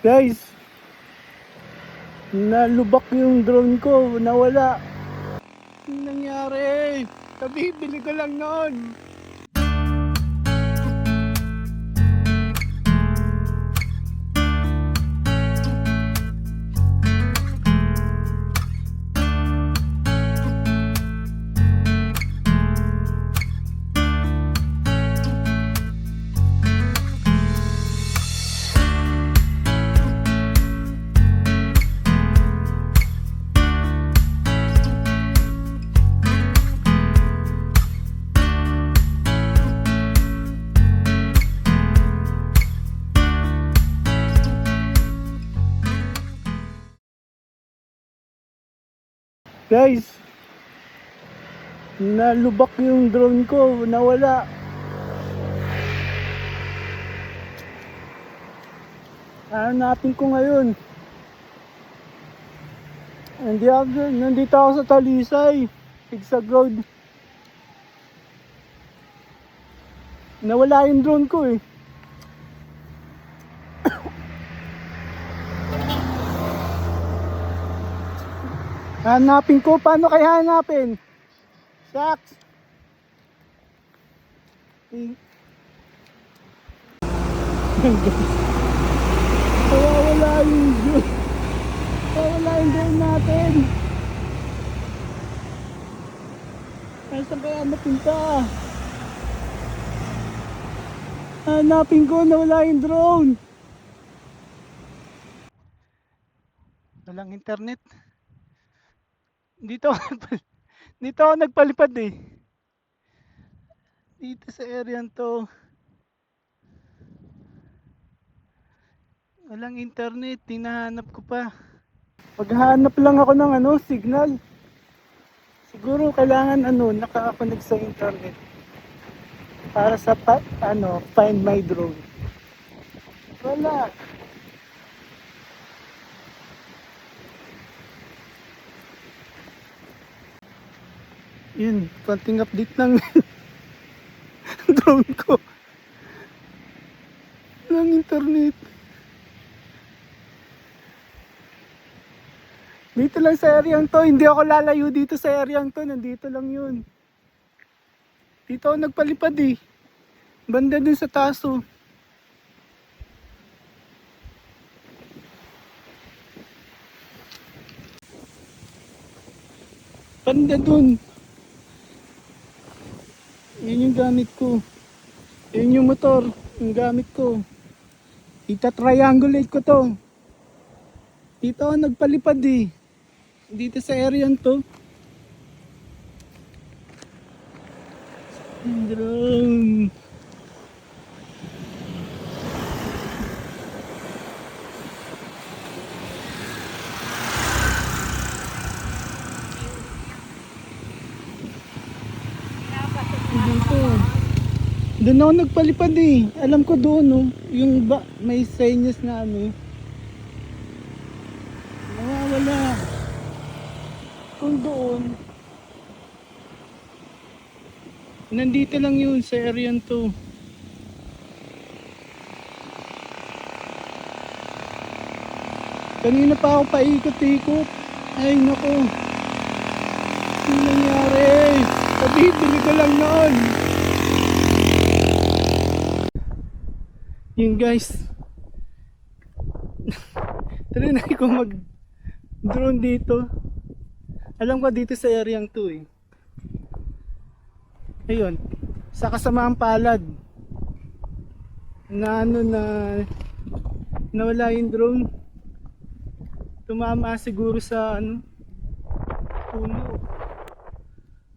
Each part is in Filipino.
Guys, nalubak yung drone ko, nawala. Anong nangyari? Kabibili ko lang noon. Guys, nalubak yung drone ko, nawala. Hanapin ko ngayon. Nandito ako sa Talisay, Sigsag Road. Nawala yung drone ko eh. Hanapin ko, paano kaya hanapin? Shucks. Wala yung drone. Wala yung drone natin. Saan kaya napunta? Hanapin ko, nawala yung drone. Walang internet. Dito ako nagpalipad eh. Dito sa area to. Walang internet, hinahanap ko pa. Maghahanap lang ako ng signal. Siguro kailangan naka-connect sa internet. Para sa find my drone. Wala. Yun, konting update ng drone ko. Walang internet. Dito lang sa area to, hindi ako lalayo dito sa area to, nandito lang yun. Dito ako nagpalipad eh. Banda dun sa taso. Banda dun. Yun yung gamit ko. Yun yung motor, yung gamit ko. Ita-triangulate ko to. Dito ako nagpalipad eh. Dito sa area to. Drone. Dito. Doon ako nagpalipad eh. Alam ko doon yung may senyas na nawawala. Kung doon, nandito lang yun sa area to. Kanina pa ako paikot-ikot. Ay nako. Ano nangyari? Kabibili ko lang noon. Yun guys. Trinay ko mag drone dito. Alam ko dito sa area to eh. Ayun, sa kasamaang palad na nawala yung drone. Tumama siguro sa puno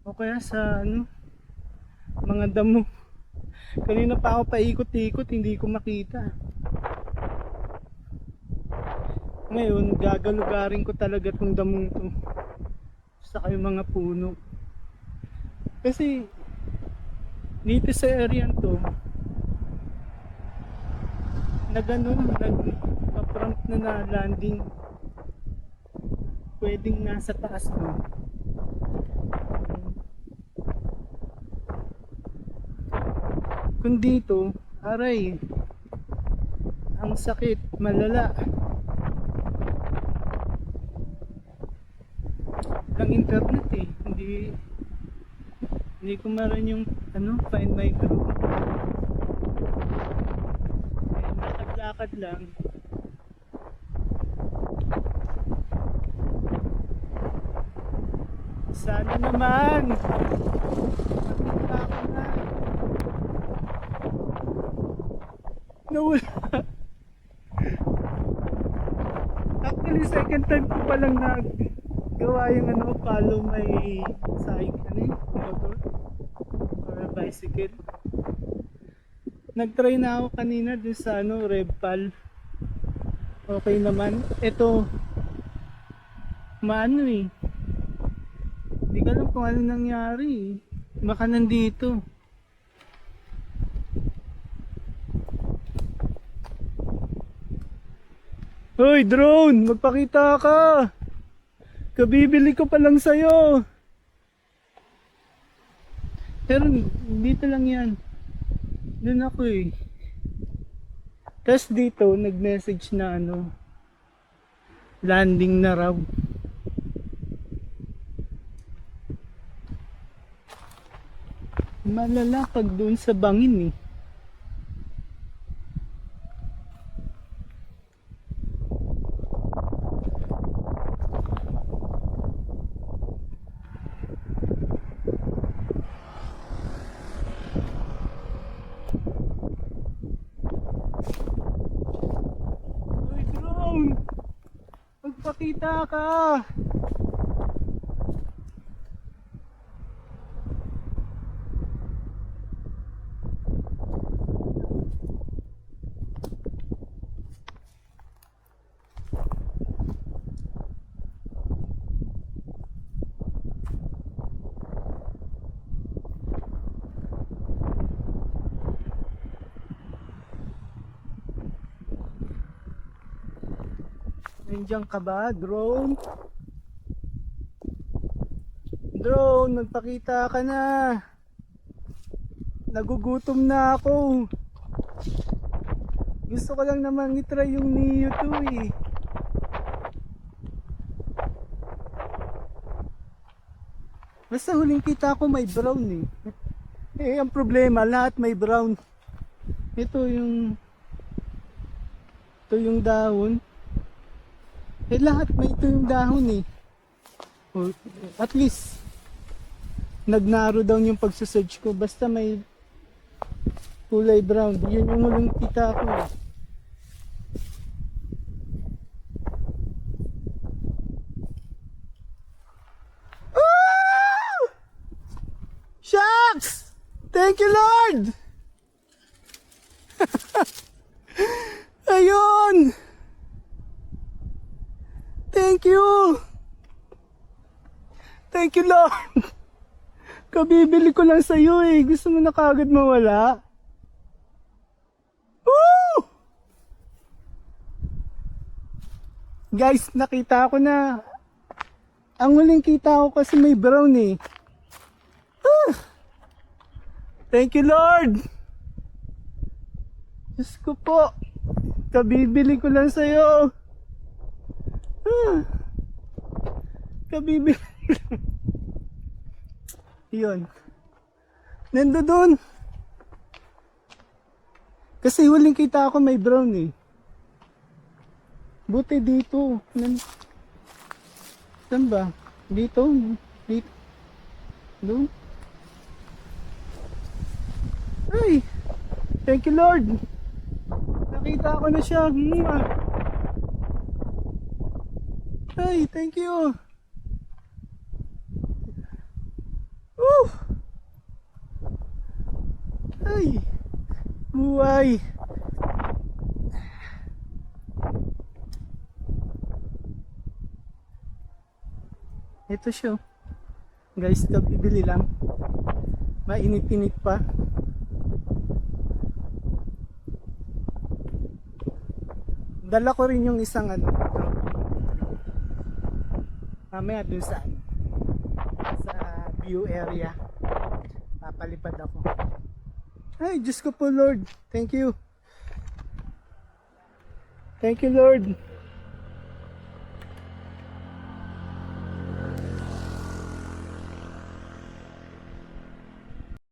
o kaya sa mga damo. Kanina pa ako paikot-ikot, hindi ko makita. Ngayon gagalugarin ko talaga tong damong to, saka yung mga puno. Kasi dito sa area to nagpa-prompt na landing. Pwedeng nasa taas mo. Kung dito, aray, Ang sakit, malala. Lang internet eh. Hindi ko maran yung find my group. Lakad-lakad lang. Sana naman. Nakita ko na. Nawala. Actually, second time ko palang naggawa yung follow my side, motor or bicycle. Nagtry na ako kanina dun sa Revpal. Okay naman. Ito, maano eh. Hindi ko alam kung ano nangyari. Baka nandito. Hoy drone, magpakita ka. Kabibili ko pa lang sa'yo. Pero dito lang yan. Doon ako eh. Tapos dito nag-message na landing na raw. Malala pag doon sa bangin eh. Uy drone, magpakita ka. Nandiyan ka ba, drone? Drone, magpakita ka na. Nagugutom na ako. Gusto ko lang naman itry yung Neo 2 eh. Basta huling kita ko may brown eh. Eh, ang problema, lahat may brown. Ito yung dahon. Eh lahat may ito yung dahon eh. Or, at least nag-narrow down yung pagsasearch ko. Basta may kulay brown. Yun yung huling kita ko eh. Ah! Shucks! Thank you Lord! Ayun! Thank you! Thank you Lord! Kabibili ko lang sa'yo eh. Gusto mo na kagad mawala? Woo! Guys, nakita ko na. Ang huling kita ko kasi may brown eh. Ah! Thank you Lord! Diyos ko po. Kabibili ko lang sa'yo. Kabibili. Yun. Nando doon. Kasi huling kita ako may brown eh. Buti dito. Saan ba? Dito. Dito. Doon. Ay. Thank you Lord. Nakita ko na siya. Ay, thank you. Woo! Ay, buhay. Ito siya. Guys, kabibili lang. Mainit-init pa. Dala ko rin yung isang mamaya dun sa view area papalipad ako. Ay Diyos ko po Lord, thank you. Thank you, Lord.